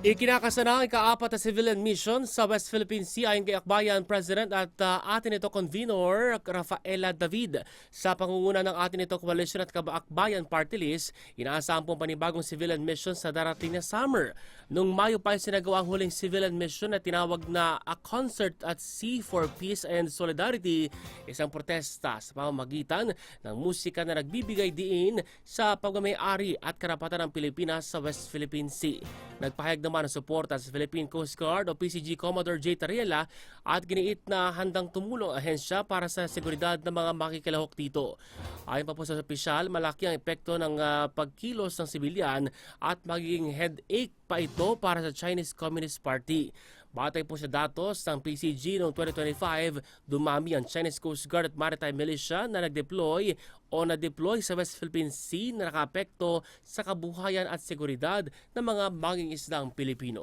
Ikinakasana ang ikaapat na civilian mission sa West Philippine Sea ayon kay Akbayan President at atin ito convenor Rafaela David. Sa pangunguna ng atin ito coalition at Akbayan Party List, inaasahan pong panibagong civilian mission sa darating na summer. Noong Mayo pa sinagawa ang huling civilian mission na tinawag na A Concert at Sea for Peace and Solidarity, isang protesta sa pamamagitan ng musika na nagbibigay diin sa pagmamayari at karapatan ng Pilipinas sa West Philippine Sea. Nagpahayag naman ng suporta sa Philippine Coast Guard o PCG Commodore J. Tariela at giniit na handang tumulong ang ahensya para sa seguridad ng mga makikilahok dito. Ayon pa po sa opisyal, malaki ang epekto ng pagkilos ng sibilyan at magiging headache pa ito para sa Chinese Communist Party. Batay po sa datos ng PCG noong 2025, dumami ang Chinese Coast Guard at Maritime Militia na nag-deploy o na-deploy sa West Philippine Sea na nakaapekto sa kabuhayan at seguridad ng mga mangingisdang Pilipino.